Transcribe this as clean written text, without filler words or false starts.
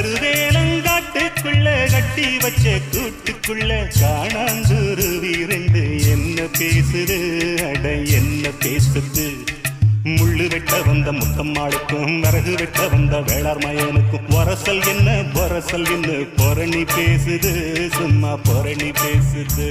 கருவேலங்காட்டுக்குள்ள கட்டி வச்ச கூட்டுக்குள்ள காணாங்குருவி ரெண்டு என்ன பேசுது அட என்ன பேசுது முள்ளு வெட்ட வந்த முத்தம்மாளுக்கும் விறகு வெட்ட வந்த வேளார் மயனுக்கும் வரசல் என்ன பொறசல் என்ன பொரணி பேசுது சும்மா பொரணி பேசுது